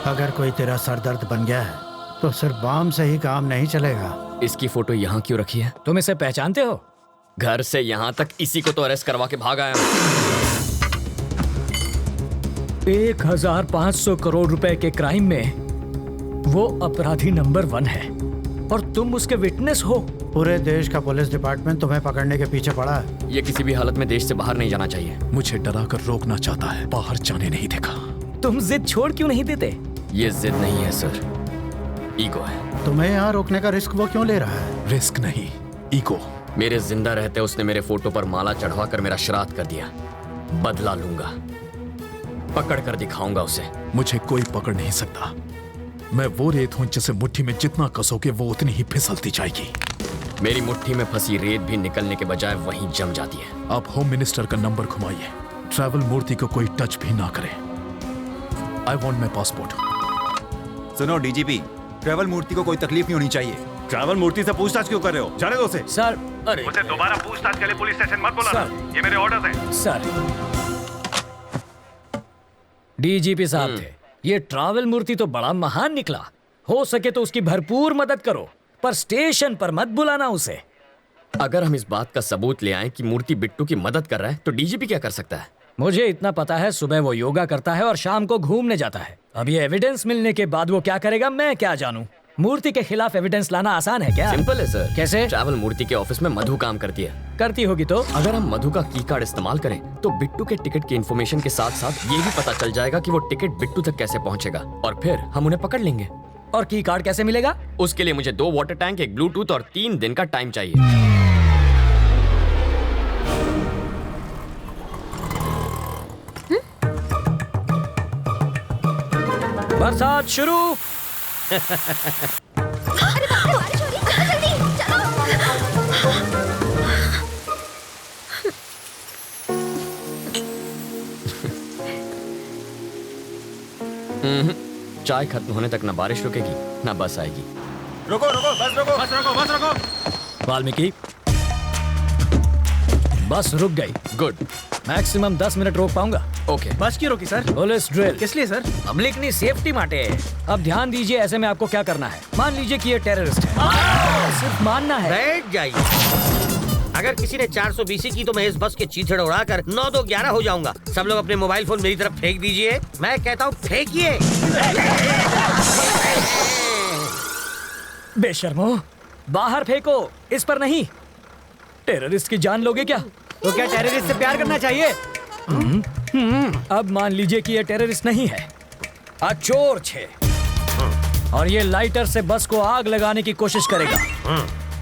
अगर कोई तेरा सरदर्द बन गया है तो सिर्फ बम से ही काम नहीं चलेगा। इसकी फोटो यहाँ क्यों रखी है? तुम इसे पहचानते हो? घर से यहाँ तक इसी को तो अरेस्ट करवा के भाग आया हूँ। 1500 करोड़ रुपए के क्राइम में वो अपराधी नंबर 1 है और तुम उसके विटनेस हो। पूरे देश का पुलिस डिपार्टमेंट तुम्हें पकड़ने के पीछे पड़ा है। ये किसी भी हालत में देश से बाहर नहीं जाना चाहिए। मुझे डरा कर रोकना चाहता है, बाहर जाने नहीं देगा। तुम जिद छोड़ क्यों नहीं देते? ये जिद नहीं है सर, ईगो है। तुम्हें यहाँ रोकने का रिस्क वो क्यों ले रहा है? रिस्क नहीं, ईगो। मेरे जिंदा रहते उसने मेरे फोटो पर माला चढ़वा कर मेरा श्राद्ध कर दिया। बदला लूंगा, पकड़ कर दिखाऊंगा उसे। मुझे कोई पकड़ नहीं सकता। मैं वो रेत हूं जिसे मुट्ठी में जितना कसोगे वो उतनी ही फिसलती जाएगी। मेरी मुट्ठी में फंसी रेत भी निकलने के बजाय वहीं जम जाती है। आप होम मिनिस्टर का नंबर घुमाइए। ट्रैवल मूर्ति को कोई टच भी ना करे। I want my passport. सुनो डीजीपी, ट्रैवल मूर्ति को कोई तकलीफ नहीं होनी चाहिए। ट्रैवल मूर्ति से पूछताछ क्यों कर रहे हो? जाने दो उसे। सर, अरे उसे दोबारा पूछताछ के लिए पुलिस स्टेशन मत बुलाना। ये मेरे ऑर्डर हैं। सर, डीजीपी साहब थे। ये ट्रैवल मूर्ति तो बड़ा महान निकला। हो सके तो उसकी भरपूर मदद करो, पर स्टेशन पर मत बुलाना उसे। अगर हम इस बात का सबूत ले आए कि मूर्ति बिट्टू की मदद कर रहा है तो डीजीपी क्या कर सकता है? मुझे इतना पता है, सुबह वो योगा करता है और शाम को घूमने जाता है। अब ये एविडेंस मिलने के बाद वो क्या करेगा मैं क्या जानूं? मूर्ति के खिलाफ एविडेंस लाना आसान है क्या? सिंपल है सर। कैसे? ट्रैवल मूर्ति के ऑफिस में मधु काम करती है। करती होगी तो? अगर हम मधु का की कार्ड इस्तेमाल करें तो बिट्टू के टिकट की इन्फॉर्मेशन के साथ साथ ये भी पता चल जाएगा कि वो टिकट बिट्टू तक कैसे पहुंचेगा और फिर हम उन्हें पकड़ लेंगे। और की कार्ड कैसे मिलेगा? उसके लिए मुझे 2 वाटर टैंक, एक ब्लूटूथ और 3 दिन का टाइम चाहिए। बरसात शुरू। अरे बाप रे, बारिश हो रही है, जल्दी चलो। चाय खत्म होने तक ना बारिश रुकेगी ना बस आएगी। रोको रोको, बस रोको, बस रोको, बस रोको। वाल्मीकि, बस रुक गई। गुड। मैक्सिमम 10 मिनट रोक पाऊंगा। ओके। बस क्यों रोकी सर? Police drill. किस लिए सर? पब्लिक ने सेफ्टी माटे। अब ध्यान दीजिए, ऐसे में आपको क्या करना है। मान लीजिए कि ये टेररिस्ट है। सिर्फ मानना है। बैठ जाइए। अगर किसी ने 420 की तो मैं इस बस के चीथड़ उड़ाकर 9 2 11 हो जाऊंगा। सब लोग अपने मोबाइल फोन मेरी तरफ फेंक दीजिए। मैं कहता हूँ फेंकिए। बेशर्मो, बाहर फेंको, इस पर नहीं। टेररिस्ट की जान लोगे क्या? तो क्या टेररिस्ट से प्यार करना चाहिए? अब मान लीजिए कि ये टेररिस्ट नहीं है, चोर छे, और ये लाइटर से बस को आग लगाने की कोशिश करेगा,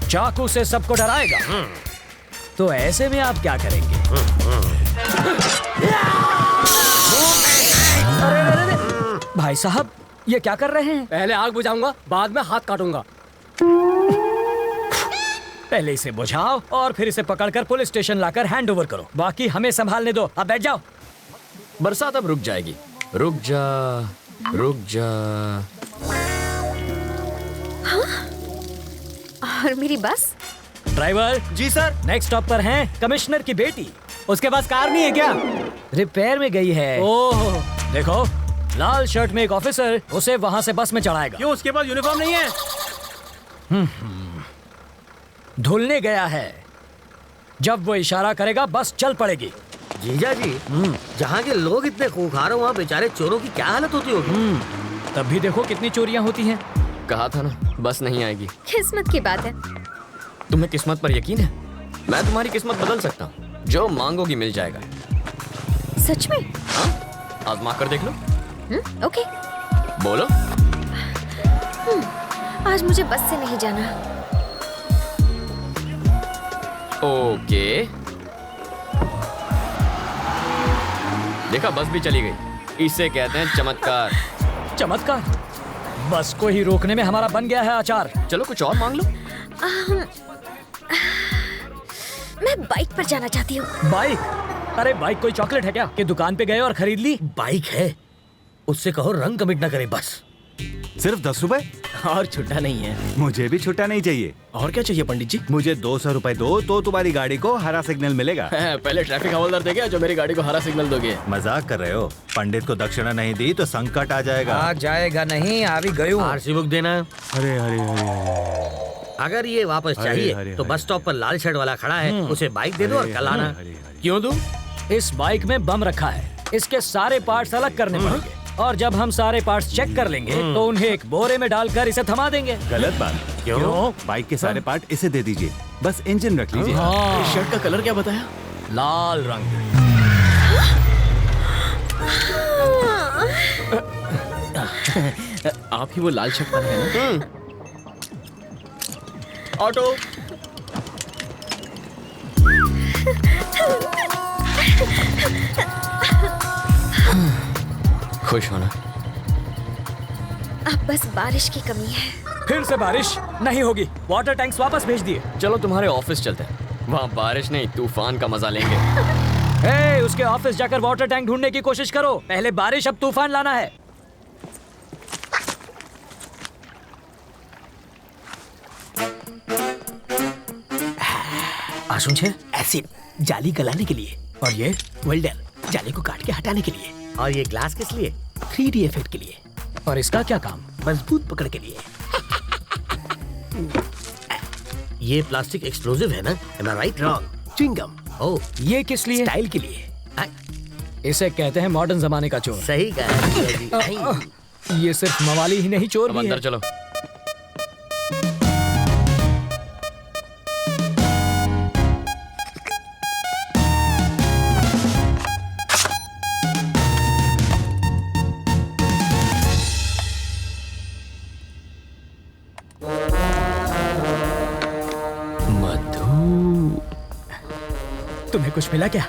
चाकू से सबको डराएगा। तो ऐसे में आप क्या करेंगे? अरे, भाई साहब, ये क्या कर रहे हैं? पहले आग बुझाऊंगा, बाद में हाथ काटूंगा। पहले इसे बुझाओ और फिर इसे पकड़कर पुलिस स्टेशन लाकर हैंड ओवर करो। बाकी हमें संभालने दो। अब बैठ जाओ। बरसात अब रुक जाएगी। रुक जा, रुक जा। हाँ? और मेरी बस? ड्राइवर जी सर। नेक्स्ट स्टॉप पर है कमिश्नर की बेटी। उसके पास कार नहीं है क्या? रिपेयर में गई है। ओह, देखो, लाल शर्ट में एक ऑफिसर उसे वहां से बस में चढ़ाएगा। क्यों, उसके पास यूनिफॉर्म नहीं है? धुलने गया है। जब वो इशारा करेगा बस चल पड़ेगी। जीजा जी, जहाँ के लोग इतने खूंखार हो वहाँ बेचारे चोरों की क्या हालत होती होगी? तब भी देखो कितनी चोरियां होती हैं। कहा था ना, बस नहीं आएगी। किस्मत की बात है। तुम्हें किस्मत पर यकीन है? मैं तुम्हारी किस्मत बदल सकता हूँ। जो मांगोगी मिल जाएगा। सच में? हाँ, आजमा कर देख लो। ओके। बोलो। आज मुझे बस से नहीं जाना। ओके। देखा, बस भी चली गई। इसे कहते हैं चमत्कार। चमत्कार? बस को ही रोकने में हमारा बन गया है अचार। चलो कुछ और मांग लो। मैं बाइक पर जाना चाहती हूँ। बाइक? अरे बाइक कोई चॉकलेट है क्या कि दुकान पे गए और खरीद ली? बाइक है, उससे कहो रंग कमिट ना करे बस। सिर्फ 10 रुपए? और छुट्टा नहीं है। मुझे भी छुट्टा नहीं चाहिए। और क्या चाहिए पंडित जी? मुझे 200 रुपए दो तो तुम्हारी गाड़ी को हरा सिग्नल मिलेगा। पहले ट्रैफिक हवलदार देगा जो मेरी गाड़ी को हरा सिग्नल दोगे। मजाक कर रहे हो? पंडित को दक्षिणा नहीं दी तो संकट आ जाएगा। आ जाएगा नहीं, आ भी गयो। आरसी बुक देना। अरे अरे अरे अगर ये वापस अरे, चाहिए अरे, तो अरे। बस स्टॉप पर लाल शर्ट वाला खड़ा है, उसे बाइक दे दो और कल आना। क्यों दूं? इस बाइक में बम रखा है, इसके सारे पार्ट्स अलग करने पड़ेंगे और जब हम सारे पार्ट्स चेक कर लेंगे तो उन्हें एक बोरे में डालकर इसे थमा देंगे। गलत बात। क्यों? बाइक के सारे पार्ट इसे दे दीजिए, बस इंजन रख लीजिए। शर्ट का कलर क्या बताया? लाल रंग। आप ही वो लाल शर्ट वाले हैं ना? ऑटो। खुश होना। अब बस बारिश की कमी है। फिर से बारिश नहीं होगी, वाटर टैंक्स वापस भेज दिए। चलो तुम्हारे ऑफिस चलते हैं, वहाँ बारिश नहीं तूफान का मजा लेंगे। हे, उसके ऑफिस जाकर वाटर टैंक ढूंढने की कोशिश करो। पहले बारिश, अब तूफान लाना है। आसुन छे एसिड जाली गलाने के लिए, और ये वेल्डर जाली को काट के हटाने के लिए, और ये ग्लास किस लिए? 3D इफेक्ट के लिए, और इसका क्या काम? मजबूत पकड़ के लिए। ये प्लास्टिक एक्सप्लोजिव है ना? Am I right? Wrong. Chewing gum. Oh, ये किस लिए? स्टाइल के लिए। इसे कहते हैं मॉडर्न जमाने का चोर। सही कहा। ये सिर्फ मवाली ही नहीं, चोर अब भी अंदर है। चलो। तुम्हें कुछ मिला क्या?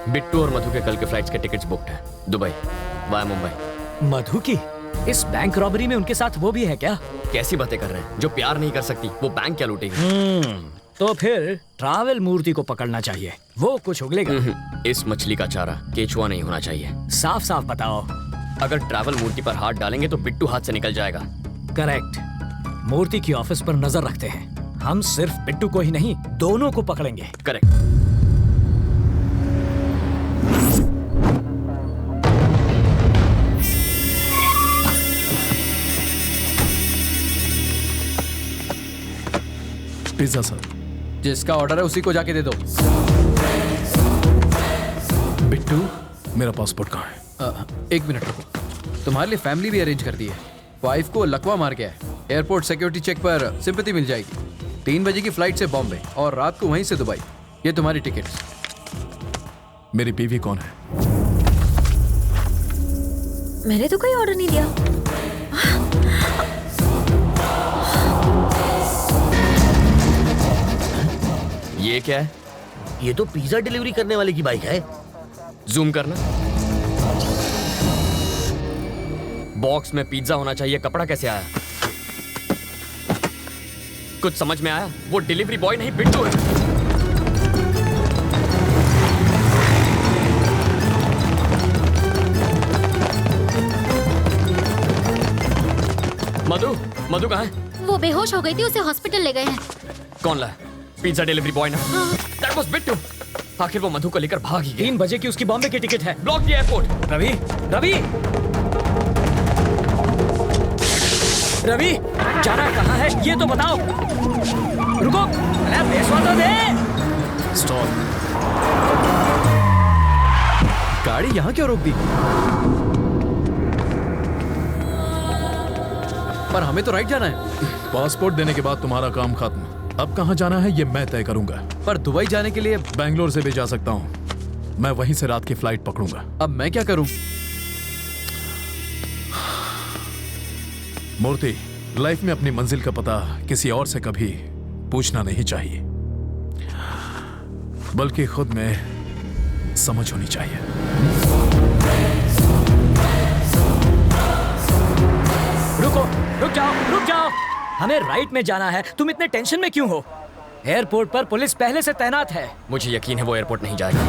बिट्टू और मधु के कल के फ्लाइट्स के टिकट्स बुक्ड हैं, दुबई वाया मुंबई। मधु की इस बैंक रॉबरी में उनके साथ वो भी है क्या? कैसी बातें कर रहे हैं? जो प्यार नहीं कर सकती वो बैंक क्या लूटेगी? तो फिर ट्रैवल मूर्ति को पकड़ना चाहिए, वो कुछ उगलेगा। इस मछली का चारा केचुआ नहीं होना चाहिए। साफ साफ बताओ। अगर ट्रैवल मूर्ति पर हाथ डालेंगे तो बिट्टू हाथ से निकल जाएगा। करेक्ट। मूर्ति की ऑफिस पर नजर रखते हैं। हम सिर्फ बिट्टू को ही नहीं, दोनों को पकड़ेंगे। करेक्ट। Pizza sir. जिसका ऑर्डर है उसी को जाके दे दो। बिट्टू, मेरा पासपोर्ट कहाँ है? एक मिनट रुको, तुम्हारे लिए फैमिली भी अरेंज कर दी है। वाइफ को लकवा मार गया है, एयरपोर्ट सिक्योरिटी चेक पर सिंपैथी मिल जाएगी। 3 बजे की फ्लाइट से बॉम्बे और रात को वहीं से दुबई। ये तुम्हारी टिकट्स। मेरी बीवी कौन है? मैंने तो कोई ऑर्डर नहीं दिया। ये क्या है? ये तो पिज्जा डिलीवरी करने वाले की बाइक है। जूम करना। बॉक्स में पिज्जा होना चाहिए, कपड़ा कैसे आया? कुछ समझ में आया? वो डिलीवरी बॉय नहीं बिट्टू है। मधु, मधु कहाँ है? वो बेहोश हो गई थी, उसे हॉस्पिटल ले गए हैं। कौन लाया? पिज्जा डिलीवरी बॉय ना? That was Bittu. आखिर वो मधु को लेकर भाग ही गया। 3 बजे की उसकी बॉम्बे की टिकट है। ब्लॉक किया एयरपोर्ट। रवि, रवि, रवि, जाना कहाँ है ये तो बताओ। रुको, अरे पैसा तो दे। स्टॉप। गाड़ी यहाँ क्यों रोक दी? पर हमें तो राइट जाना है। पासपोर्ट देने के बाद तुम्हारा काम खत्म। अब कहाँ जाना है ये मैं तय करूंगा। पर दुबई जाने के लिए बैंगलोर से भी जा सकता हूँ। मैं वहीं से रात की फ्लाइट पकड़ूंगा। अब मैं क्या करूं? मूर्ति, लाइफ में अपनी मंजिल का पता किसी और से कभी पूछना नहीं चाहिए, बल्कि खुद में समझ होनी चाहिए। रुको, रुक जाओ, रुक जाओ। हमें राइट में जाना है, तुम इतने टेंशन में क्यों हो? एयरपोर्ट पर पुलिस पहले से तैनात है। मुझे यकीन है वो एयरपोर्ट नहीं जाएगा।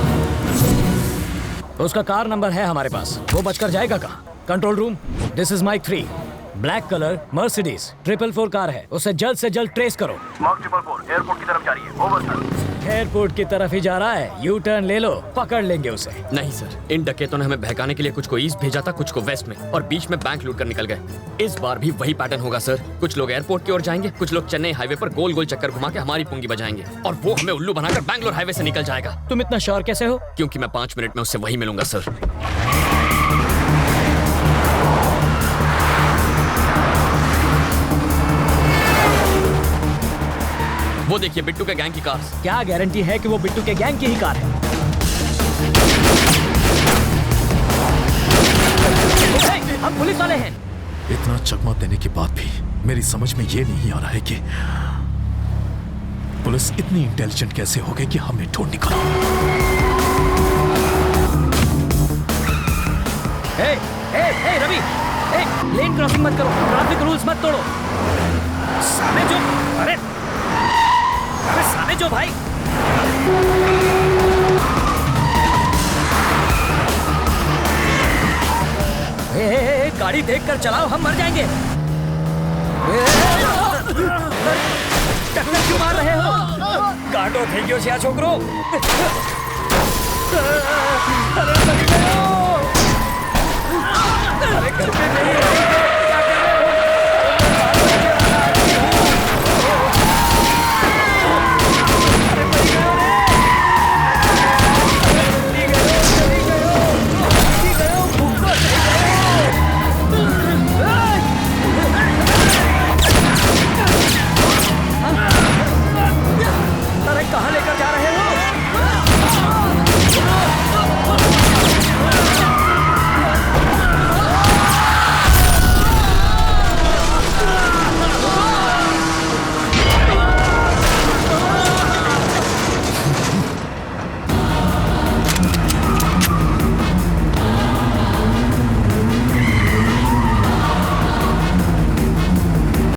उसका कार नंबर है हमारे पास, वो बचकर जाएगा कहाँ? Control room, this is Mike 3। Black colour Mercedes 444 car है, उसे जल्द से जल्द ट्रेस करो। मार्क 444 एयरपोर्ट की तरफ जा रही है। Over sir. एयरपोर्ट की तरफ ही जा रहा है, यू टर्न ले लो, पकड़ लेंगे उसे। नहीं सर, इन डकैतों ने हमें बहकाने के लिए कुछ को ईस्ट भेजा था, कुछ को वेस्ट में, और बीच में बैंक लूट कर निकल गए। इस बार भी वही पैटर्न होगा सर। कुछ लोग एयरपोर्ट की ओर जाएंगे, कुछ लोग चेन्नई हाईवे पर गोल गोल चक्कर घुमा के हमारी पुंगी बजाएंगे, और वो हमें उल्लू बनाकर बैंगलोर हाईवे से निकल जाएगा। तुम इतना श्योर कैसे हो? क्योंकि मैं 5 मिनट में उससे वही मिलूंगा सर। वो देखिए बिट्टू के गैंग की कार। क्या गारंटी है कि वो बिट्टू के गैंग की ही कार है? हम पुलिस वाले हैं। इतना चकमा देने के बाद भी मेरी समझ में ये नहीं आ रहा है कि पुलिस इतनी इंटेलिजेंट कैसे हो गई कि हमें ढूंढ निकाला। रवि, लेन क्रॉसिंग मत करो, ट्रैफिक रूल्स मत तोड़ो। सामने जो, अरे सामने जो भाई। गाड़ी देखकर चलाओ, हम मर जाएंगे। टक्कर क्यों मार रहे हो? काटो થઈ ગયો છે આ છોકરો। अरे घर पे नहीं